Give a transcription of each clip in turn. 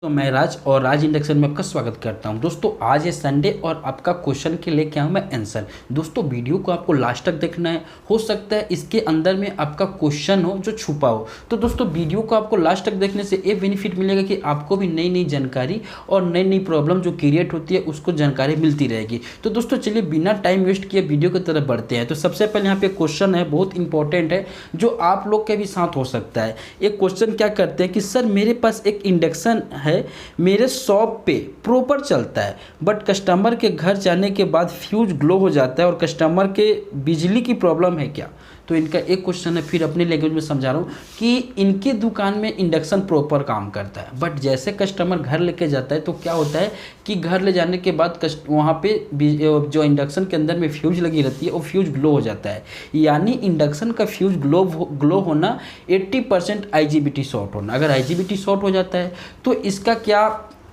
तो मैं राज और राज इंडक्शन में आपका स्वागत करता हूं। दोस्तों आज है संडे और आपका क्वेश्चन के लेके आऊँ मैं आंसर। दोस्तों वीडियो को आपको लास्ट तक देखना है, हो सकता है इसके अंदर में आपका क्वेश्चन हो जो छुपा हो। तो दोस्तों वीडियो को आपको लास्ट तक देखने से ये बेनिफिट मिलेगा कि आपको भी नई नई जानकारी और नई नई प्रॉब्लम जो क्रिएट होती है उसको जानकारी मिलती रहेगी। तो दोस्तों चलिए बिना टाइम वेस्ट किए वीडियो की तरफ बढ़ते हैं। तो सबसे पहले यहाँ पे क्वेश्चन है, बहुत इंपॉर्टेंट है, जो आप लोग के भी साथ हो सकता है। एक क्वेश्चन क्या करते हैं कि सर मेरे पास एक इंडक्शन है, मेरे शॉप पे प्रॉपर चलता है, बट कस्टमर के घर जाने के बाद फ्यूज ग्लो हो जाता है और कस्टमर के बिजली की प्रॉब्लम है क्या। तो इनका एक क्वेश्चन है, फिर अपनी लैंग्वेज में समझा रहा हूँ कि इनकी दुकान में इंडक्शन प्रॉपर काम करता है, बट जैसे कस्टमर घर लेके जाता है तो क्या होता है कि घर ले जाने के बाद वहाँ पे जो इंडक्शन के अंदर में फ्यूज लगी रहती है वो फ्यूज ग्लो हो जाता है। यानी इंडक्शन का फ्यूज ग्लो होना 80% IGBT शॉर्ट होना। अगर IGBT शॉर्ट हो जाता है तो इसका क्या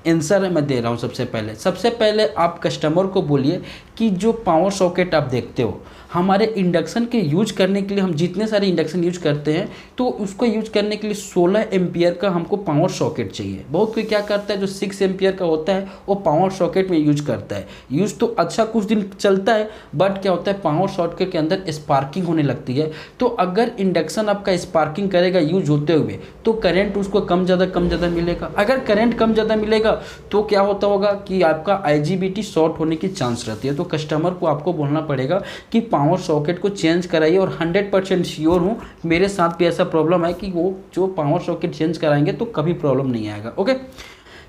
आंसर है मैं दे रहा हूँ। सबसे पहले आप कस्टमर को बोलिए कि जो पावर सॉकेट आप देखते हो हमारे इंडक्शन के यूज करने के लिए, हम जितने सारे इंडक्शन यूज करते हैं तो उसको यूज करने के लिए 16 एम्पियर का हमको पावर सॉकेट चाहिए। बहुत कोई क्या करता है जो 6 एम्पियर का होता है वो पावर सॉकेट में यूज करता है। यूज तो अच्छा कुछ दिन चलता है, बट क्या होता है पावर सॉकेट के अंदर स्पार्किंग होने लगती है। तो अगर इंडक्शन आपका स्पार्किंग करेगा यूज होते हुए तो करंट उसको कम ज़्यादा मिलेगा। अगर करंट कम ज़्यादा मिलेगा तो क्या होता होगा कि आपका IGBT शॉर्ट होने की चांस रहती है। तो कस्टमर को आपको बोलना पड़ेगा कि पावर सॉकेट को चेंज कराइए, और 100% श्योर हूँ मेरे साथ भी ऐसा प्रॉब्लम है कि वो जो पावर सॉकेट चेंज कराएंगे तो कभी प्रॉब्लम नहीं आएगा। ओके,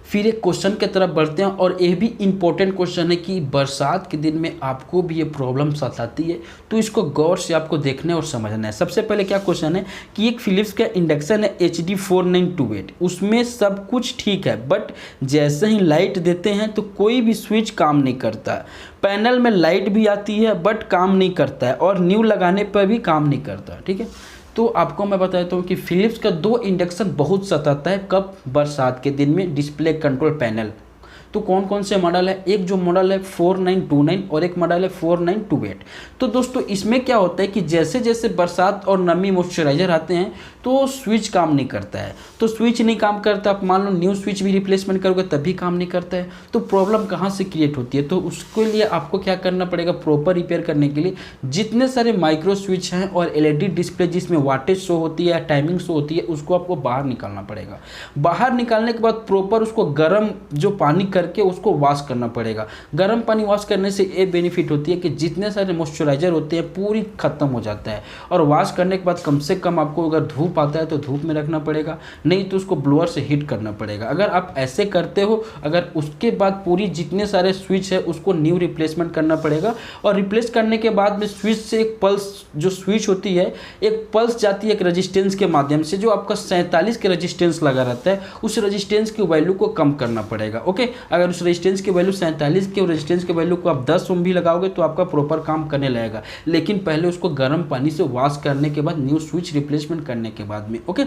फिर एक क्वेश्चन की तरफ बढ़ते हैं, और ये भी इंपॉर्टेंट क्वेश्चन है कि बरसात के दिन में आपको भी ये प्रॉब्लम सताती है, तो इसको गौर से आपको देखना और समझना है। सबसे पहले क्या क्वेश्चन है कि एक फिलिप्स का इंडक्शन है HD 4928, उसमें सब कुछ ठीक है, बट जैसे ही लाइट देते हैं तो कोई भी स्विच काम नहीं करता है। पैनल में लाइट भी आती है बट काम नहीं करता है, और न्यू लगाने पर भी काम नहीं करता। ठीक है, तो आपको मैं बता देता हूँ कि फिलिप्स का 2 इंडक्शन बहुत सताता है। कब? बरसात के दिन में। Display control panel. तो कौन कौन से मॉडल है? एक जो मॉडल है 4929 और एक मॉडल है 4928। तो दोस्तों इसमें क्या होता है कि जैसे जैसे बरसात और नमी मॉइस्चराइजर आते हैं तो स्विच काम नहीं करता है। तो स्विच नहीं काम करता, आप मान लो न्यू स्विच भी रिप्लेसमेंट करोगे तभी काम नहीं करता है। तो प्रॉब्लम कहाँ से क्रिएट होती है? तो उसके लिए आपको क्या करना पड़ेगा? प्रॉपर रिपेयर करने के लिए जितने सारे माइक्रो स्विच हैं और LED डिस्प्ले जिसमें वाटेज शो होती है, टाइमिंग शो होती है, उसको आपको बाहर निकालना पड़ेगा। बाहर निकालने के बाद प्रॉपर उसको गर्म जो पानी करके उसको वॉश करना पड़ेगा। गर्म पानी वॉश करने से ये बेनिफिट होती है कि जितने सारे मॉइस्चराइजर होते हैं पूरी खत्म हो जाता है। और वॉश करने के बाद कम से कम आपको अगर धूप आता है तो धूप में रखना पड़ेगा, नहीं तो उसको ब्लोअर से हीट करना पड़ेगा। अगर आप ऐसे करते हो, अगर उसके बाद पूरी जितने सारे स्विच है उसको न्यू रिप्लेसमेंट करना पड़ेगा। और रिप्लेस करने के बाद में स्विच से एक पल्स जो स्विच होती है, एक पल्स जाती है एक रजिस्टेंस के माध्यम से, जो आपका 47 के रजिस्टेंस लगा रहता है, उस रजिस्टेंस की वैल्यू को कम करना पड़ेगा। ओके, अगर उस रेजिस्टेंस की वैल्यू 47 के रेजिस्टेंस की वैल्यू को आप 10 ओम भी लगाओगे तो आपका प्रॉपर काम करने लगेगा। लेकिन पहले उसको गर्म पानी से वॉश करने के बाद न्यू स्विच रिप्लेसमेंट करने के बाद में। ओके,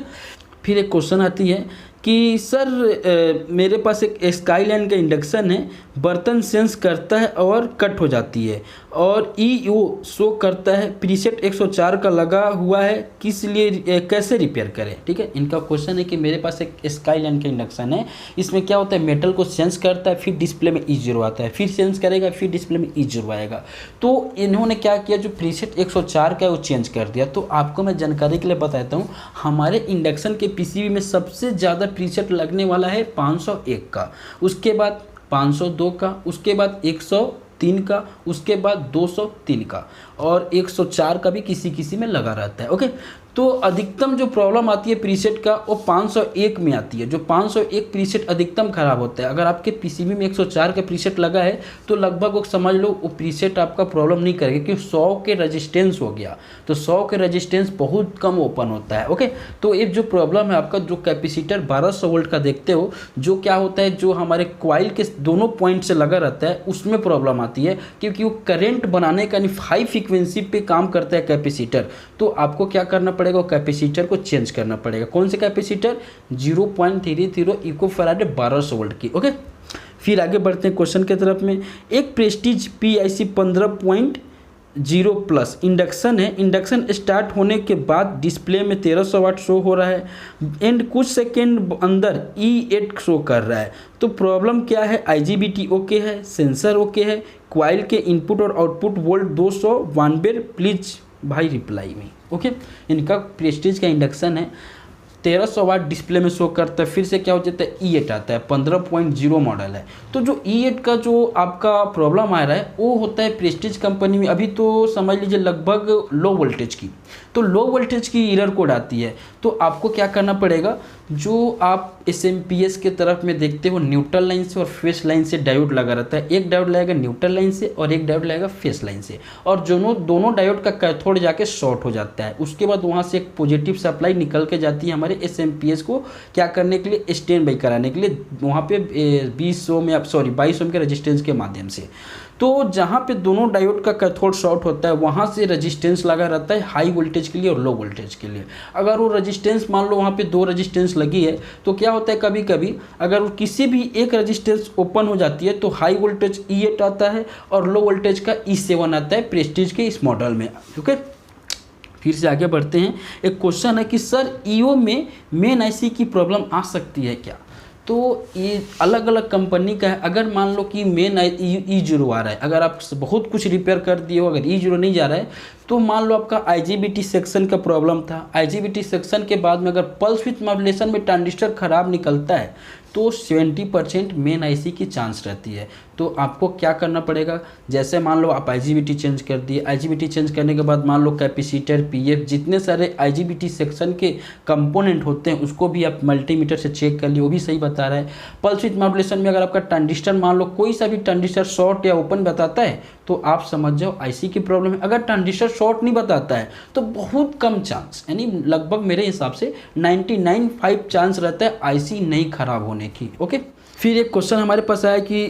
फिर एक क्वेश्चन आती है कि सर मेरे पास एक स्काईलाइन का इंडक्शन है, बर्तन सेंस करता है और कट हो जाती है, और EO शो करता है, प्रीसेट 104 का लगा हुआ है, किस लिए कैसे रिपेयर करें? ठीक है, इनका क्वेश्चन है कि मेरे पास एक स्काईलाइन का इंडक्शन है, इसमें क्या होता है मेटल को सेंस करता है, फिर डिस्प्ले में E0 आता है, फिर सेंस करेगा, फिर डिस्प्ले में E0 आएगा। तो इन्होंने क्या किया, जो प्रीसेट 104 का है वो चेंज कर दिया। तो आपको मैं जानकारी के लिए बताता हूँ, हमारे इंडक्शन के PCB में सबसे ज़्यादा प्रीसेट लगने वाला है 501 का, उसके बाद 502 का, उसके बाद 103 का, उसके बाद 203 का, और 104 का भी किसी किसी में लगा रहता है। ओके, तो अधिकतम जो प्रॉब्लम आती है प्रीसेट का वो 501 में आती है। जो 501 प्रीसेट अधिकतम खराब होता है। अगर आपके PCB में 104 का प्रीसेट लगा है तो लगभग वो समझ लो वो प्रीसेट आपका प्रॉब्लम नहीं करेगा, क्योंकि 100 के रेजिस्टेंस हो गया, तो 100 के रेजिस्टेंस बहुत कम ओपन होता है। ओके, तो एक जो प्रॉब्लम है आपका, जो कैपेसिटर 1200 वोल्ट का देखते हो, जो क्या होता है जो हमारे कॉइल के दोनों पॉइंट से लगा रहता है, उसमें प्रॉब्लम आती है, क्योंकि वो करंट बनाने का हाई फ्रीक्वेंसी पे काम करता है कैपेसिटर। तो आपको क्या करना पड़ेगा, कैपेसिटर को चेंज करना पड़ेगा। कौन से कैपेसिटर? 0.30 इकोफैराड 1200 वोल्ट की। ओके, फिर आगे बढ़ते हैं क्वेश्चन की तरफ में। एक Prestige PIC zero plus induction है। इंडक्शन स्टार्ट होने के बाद डिस्प्ले में 1300 वाट शो हो रहा है एंड कुछ सेकेंड अंदर E8 शो कर रहा है। तो प्रॉब्लम क्या है, IGBT ओके है, सेंसर ओके है, क्वाइल के इनपुट और आउटपुट वोल्ट 200 वानबेर प्लीज भाई रिप्लाई में। ओके, इनका प्रेस्टीज का इंडक्शन है, 1300 वाट डिस्प्ले में शो करता है। फिर से क्या हो जाता है, E8 आता है, 15.0 मॉडल है। तो जो E8 का जो आपका प्रॉब्लम आ रहा है वो होता है प्रेस्टीज कंपनी में। अभी तो समझ लीजिए लगभग लो वोल्टेज की, तो लो वोल्टेज की एरर कोड आती है। तो आपको क्या करना पड़ेगा, जो आप SMPS के तरफ में देखते हो न्यूट्रल लाइन से और फेस लाइन से डायोड लगा रहता है। एक डायोड लगेगा न्यूट्रल लाइन से और एक डायोड लगेगा फेस लाइन से, और दोनों डायोड का कैथोड जाके शॉर्ट हो जाता है। उसके बाद वहाँ से एक पॉजिटिव सप्लाई निकल के जाती है हमारे SMPS को क्या करने के लिए, स्टैंड बाई कराने के लिए, वहाँ पे 22 ओम के रेजिस्टेंस के माध्यम से। तो जहाँ पे दोनों डायोड का कैथोड शॉर्ट होता है वहाँ से रेजिस्टेंस लगा रहता है हाई वोल्टेज के लिए और लो वोल्टेज के लिए। अगर वो रेजिस्टेंस मान लो वहाँ पे 2 रेजिस्टेंस लगी है तो क्या होता है, कभी कभी अगर किसी भी एक रेजिस्टेंस ओपन हो जाती है तो हाई वोल्टेज E8 आता है और लो वोल्टेज का E7 आता है प्रेस्टीज के इस मॉडल में। ओके, फिर से आगे बढ़ते हैं। एक क्वेश्चन है कि सर EO में मेन IC की प्रॉब्लम आ सकती है क्या? तो ये अलग अलग कंपनी का है। अगर मान लो कि मेन E0 आ रहा है, अगर आप बहुत कुछ रिपेयर कर दिए हो, अगर E0 नहीं जा रहा है तो मान लो आपका IGBT सेक्शन का प्रॉब्लम था। IGBT सेक्शन के बाद में अगर पल्स विथ मॉड्यूलेशन में ट्रांजिस्टर खराब निकलता है तो 70% मेन IC की चांस रहती है। तो आपको क्या करना पड़ेगा, जैसे मान लो आप IGBT चेंज कर दिए, IGBT चेंज करने के बाद मान लो कैपेसिटर, PF, जितने सारे IGBT सेक्शन के कंपोनेंट होते हैं उसको भी आप मल्टीमीटर से चेक कर लिए, वो भी सही बता रहा है। पल्स विथ मॉड्यूलेशन में अगर आपका ट्रांजिस्टर मान लो कोई सा भी ट्रांजिस्टर शॉर्ट या ओपन बताता है तो आप समझ जाओ IC की प्रॉब्लम है। अगर ट्रांजिस्टर शॉर्ट नहीं बताता है तो बहुत कम चांस, यानी लगभग मेरे हिसाब से 99.5 चांस रहता है IC नहीं खराब होने की। ओके, फिर एक क्वेश्चन हमारे पास आया कि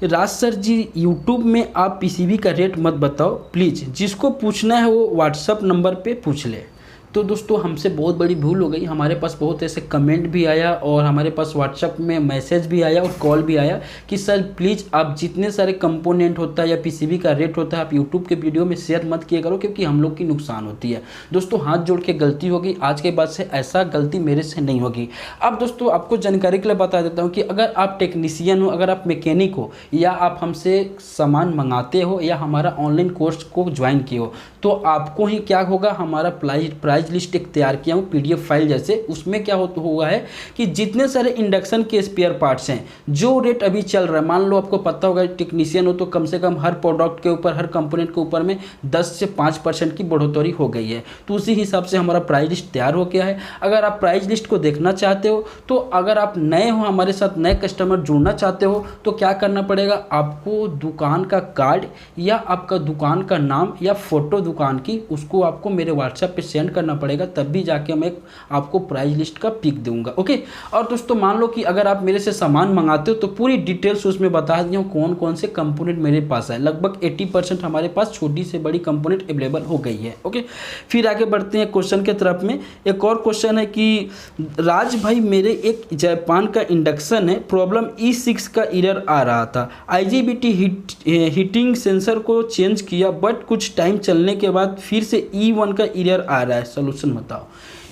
राज सर जी यूट्यूब में आप PCB का रेट मत बताओ प्लीज़, जिसको पूछना है वो व्हाट्सअप नंबर पे पूछ ले। तो दोस्तों हमसे बहुत बड़ी भूल हो गई, हमारे पास बहुत ऐसे कमेंट भी आया और हमारे पास व्हाट्सएप में मैसेज भी आया और कॉल भी आया कि सर प्लीज़ आप जितने सारे कंपोनेंट होता है या PCB का रेट होता है आप यूट्यूब के वीडियो में शेयर मत किया करो, क्योंकि हम लोग की नुकसान होती है। दोस्तों हाथ जोड़ के गलती होगी, आज के बाद से ऐसा गलती मेरे से नहीं होगी। अब दोस्तों आपको जानकारी के लिए बता देता हूँ कि अगर आप टेक्नीशियन हो, अगर आप मैकेनिक हो, या आप हमसे सामान मंगाते हो या हमारा ऑनलाइन कोर्स को ज्वाइन किए हो, तो आपको ही क्या होगा, हमारा प्राइस लिस्ट एक तैयार किया हूँ PDF फाइल जैसे। उसमें क्या हुआ है कि जितने सारे इंडक्शन के स्पेयर पार्ट्स हैं, जो रेट अभी चल रहा है, मान लो आपको पता होगा टेक्नीशियन हो तो कम से कम हर प्रोडक्ट के ऊपर, हर कंपोनेंट के ऊपर में 10 से 5% की बढ़ोतरी हो गई है। तो उसी हिसाब से हमारा प्राइस लिस्ट तैयार हो गया है। अगर आप प्राइस लिस्ट को देखना चाहते हो तो अगर आप नए हो, हमारे साथ नए कस्टमर जुड़ना चाहते हो तो क्या करना पड़ेगा, आपको दुकान का कार्ड या आपका दुकान का नाम या फोटो दुकान की, उसको आपको मेरे व्हाट्सएप पे सेंड करना पड़ेगा, तब भी जाके मैं आपको प्राइस लिस्ट का पिक दूंगा। ओके, और दोस्तों मान लो कि अगर आप मेरे से सामान मंगाते हो तो पूरी डिटेल्स उसमें बता दिया हूँ कौन कौन से कंपोनेंट मेरे पास है। लगभग 80% हमारे पास छोटी से बड़ी कंपोनेंट अवेलेबल हो गई है। ओके, फिर आगे बढ़ते हैं क्वेश्चन के तरफ में। एक और क्वेश्चन है कि राज भाई मेरे एक जापान का इंडक्शन है, प्रॉब्लम E6 का एरर आ रहा था, IGBT हीटिंग सेंसर को चेंज किया बट कुछ टाइम चलने के बाद फिर से E1 का एरर आ रहा है, सोल्यूशन बताओ।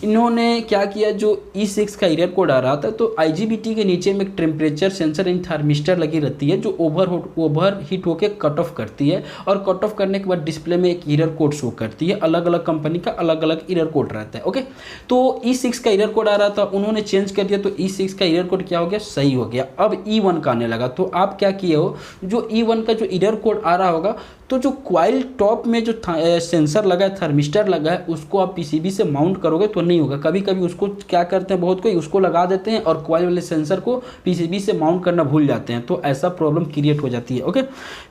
इन्होंने क्या किया, जो E6 का एरर कोड आ रहा था तो IGBT के नीचे में एक टेम्परेचर सेंसर इन थर्मिस्टर लगी रहती है जो ओवर हीट होकर कट ऑफ करती है, और कट ऑफ करने के बाद डिस्प्ले में एक एरर कोड शो करती है। अलग अलग कंपनी का अलग अलग एरर कोड रहता है। ओके, तो E6 का एरर कोड आ रहा था, उन्होंने चेंज कर दिया तो E6 का एरर कोड क्या हो गया, सही हो गया। अब E1 का आने लगा। तो आप क्या किए हो, जो E1 का जो एरर कोड आ रहा होगा तो जो क्वाइल टॉप में जो सेंसर लगा है, थर्मिस्टर लगा है, उसको आप PCB से माउंट करोगे तो नहीं होगा। कभी कभी उसको क्या करते हैं, बहुत कोई उसको लगा देते हैं और क्वाइल वाले सेंसर को PCB से माउंट करना भूल जाते हैं, तो ऐसा प्रॉब्लम क्रिएट हो जाती है। ओके,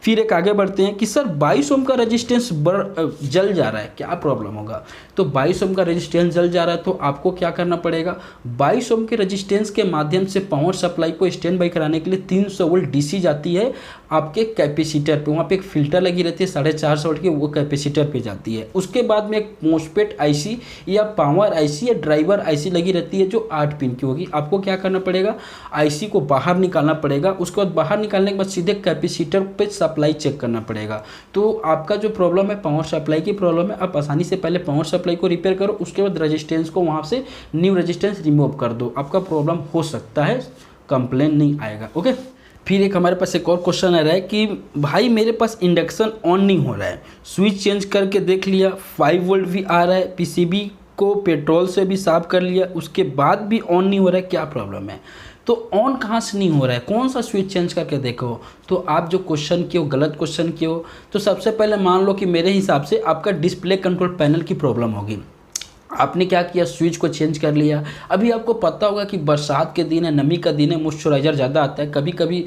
फिर एक आगे बढ़ते हैं कि सर 22 ओम का रेजिस्टेंस जल जा रहा है, क्या प्रॉब्लम होगा। तो 22 ओम का रेजिस्टेंस जल जा रहा है तो आपको क्या करना पड़ेगा, 22 ओम के रेजिस्टेंस के माध्यम से पावर सप्लाई को स्टैंड बाई कराने के लिए 300 वोल्ट DC जाती है आपके कैपेसिटर पे। वहाँ पे एक फिल्टर लगी रहती है 450 वोल्ट की, वो कैपेसिटर पे जाती है। उसके बाद में एक मोस्फेट आईसी या पावर आईसी या ड्राइवर आईसी लगी रहती है जो 8 पिन की होगी। आपको क्या करना पड़ेगा, आईसी को बाहर निकालना पड़ेगा। उसके बाद बाहर निकालने के बाद सीधे कैपेसिटर पे सप्लाई चेक करना पड़ेगा। तो आपका जो प्रॉब्लम है पावर सप्लाई की प्रॉब्लम है, आप आसानी से पहले पावर सप्लाई को रिपेयर करो, उसके बाद रेजिस्टेंस को वहाँ से न्यू रेजिस्टेंस रिमूव कर दो, आपका प्रॉब्लम हो सकता है कंप्लेन नहीं आएगा। ओके, फिर एक हमारे पास एक और क्वेश्चन आ रहा है कि भाई मेरे पास इंडक्शन ऑन नहीं हो रहा है, स्विच चेंज करके देख लिया 5 वोल्ट भी आ रहा है, पीसीबी को पेट्रोल से भी साफ कर लिया, उसके बाद भी ऑन नहीं हो रहा है, क्या प्रॉब्लम है। तो ऑन कहाँ से नहीं हो रहा है, कौन सा स्विच चेंज करके देखो। तो आप जो क्वेश्चन किए हो गलत क्वेश्चन किए हो। तो सबसे पहले मान लो कि मेरे हिसाब से आपका डिस्प्ले कंट्रोल पैनल की प्रॉब्लम होगी। आपने क्या किया, स्विच को चेंज कर लिया। अभी आपको पता होगा कि बरसात के दिन है, नमी का दिन है, मॉइस्चराइजर ज़्यादा आता है। कभी कभी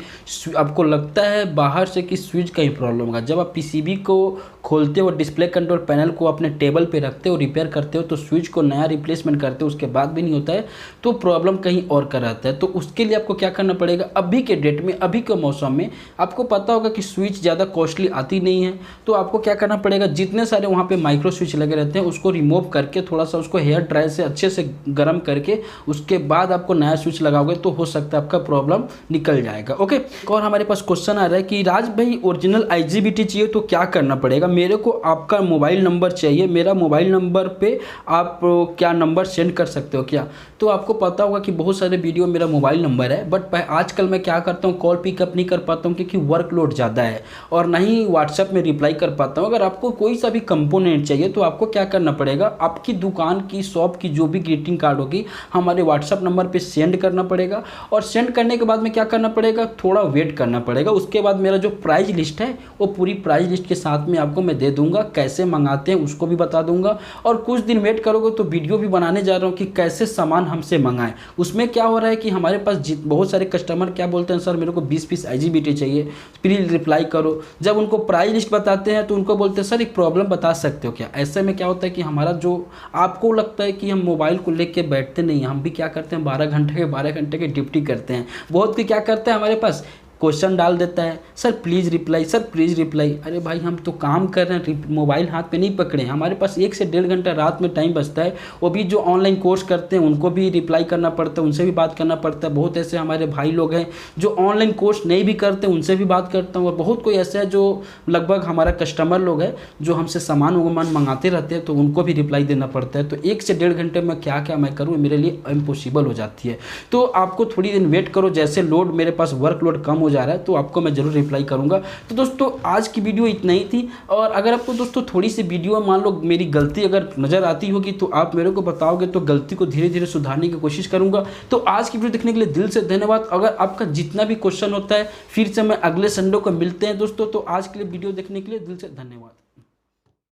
आपको लगता है बाहर से कि स्विच का ही प्रॉब्लम होगा। जब आप पीसीबी को खोलते हो, डिस्प्ले कंट्रोल पैनल को अपने टेबल पे रखते हो, रिपेयर करते हो, तो स्विच को नया रिप्लेसमेंट करते हो, उसके बाद भी नहीं होता है तो प्रॉब्लम कहीं और का रहता है। तो उसके लिए आपको क्या करना पड़ेगा, अभी के डेट में, अभी के मौसम में आपको पता होगा कि स्विच ज़्यादा कॉस्टली आती नहीं है। तो आपको क्या करना पड़ेगा, जितने सारे वहाँ पे माइक्रो स्विच लगे रहते हैं उसको रिमूव करके थोड़ा सा उसको हेयर ड्रायर से अच्छे से गर्म करके उसके बाद आपको नया स्विच लगाओगे तो हो सकता है आपका प्रॉब्लम निकल जाएगा। ओके, और हमारे पास क्वेश्चन आ रहा है कि राज भाई ओरिजिनल IGBT चाहिए तो क्या करना पड़ेगा। मेरे को आपका मोबाइल नंबर चाहिए, मेरा मोबाइल नंबर पे आप क्या नंबर सेंड कर सकते हो क्या। तो आपको पता होगा कि बहुत सारे वीडियो मेरा मोबाइल नंबर है, बट आजकल मैं क्या करता हूँ, कॉल पिकअप नहीं कर पाता हूँ क्योंकि वर्कलोड ज़्यादा है और ना ही व्हाट्सएप में रिप्लाई कर पाता हूँ। अगर आपको कोई सा भी कंपोनेंट चाहिए तो आपको क्या करना पड़ेगा, आपकी दुकान की शॉप की जो भी ग्रीटिंग कार्ड होगी हमारे व्हाट्सएप नंबर पे सेंड करना पड़ेगा। और सेंड करने के बाद में क्या करना पड़ेगा, थोड़ा वेट करना पड़ेगा। उसके बाद मेरा जो प्राइस लिस्ट है वो पूरी प्राइस लिस्ट के साथ में आपको मैं दे दूंगा, कैसे मंगाते हैं उसको भी बता दूंगा। और कुछ दिन वेट करोगे तो वीडियो भी बनाने जा रहा हूँ कि कैसे सामान हमसे मंगाएं। उसमें क्या हो रहा है कि हमारे पास बहुत सारे कस्टमर क्या बोलते हैं, सर मेरे को 20 पीस IGBT चाहिए, प्लीज रिप्लाई करो। जब उनको प्राइस लिस्ट बताते हैं तो उनको बोलते हैं सर एक प्रॉब्लम बता सकते हो क्या। ऐसे में क्या होता है कि हमारा जो आपको लगता है कि हम मोबाइल को लेके बैठते नहीं हैं, हम भी क्या करते हैं 12 घंटे के ड्यूटी करते हैं। बहुत भी क्या करते हैं, हमारे पास क्वेश्चन डाल देता है, sir please reply, sir please reply. अरे भाई हम तो काम कर रहे हैं, मोबाइल हाथ पे नहीं पकड़े, हमारे पास 1 से 1.5 घंटा रात में टाइम बचता है। वो भी जो ऑनलाइन कोर्स करते हैं उनको भी रिप्लाई करना पड़ता है, उनसे भी बात करना पड़ता है। बहुत ऐसे हमारे भाई लोग हैं जो ऑनलाइन कोर्स नहीं भी करते, उनसे भी बात करता हूँ। और बहुत कोई ऐसा है जो लगभग हमारा कस्टमर लोग हैं जो हमसे सामान वामान मंगाते रहते हैं, तो उनको भी रिप्लाई देना पड़ता है। तो 1 से 1.5 घंटे में क्या क्या मैं करूँ, मेरे लिए इम्पॉसिबल हो जाती है। तो आपको थोड़ी दिन वेट करो, जैसे लोड मेरे पास वर्कलोड कम हो जा रहा है तो आपको मैं जरूर रिप्लाई करूंगा। तो दोस्तों आज की वीडियो इतना ही थी। और अगर आपको दोस्तों थोड़ी सी वीडियो मान लो मेरी गलती अगर नज़र आती होगी तो आप मेरे को बताओगे, तो गलती को धीरे धीरे सुधारने की कोशिश करूंगा। तो आज की वीडियो देखने के लिए दिल से धन्यवाद। अगर आपका जितना भी क्वेश्चन होता है फिर से मैं अगले संडे को मिलते हैं दोस्तों। तो आज के लिए वीडियो देखने के लिए दिल से धन्यवाद।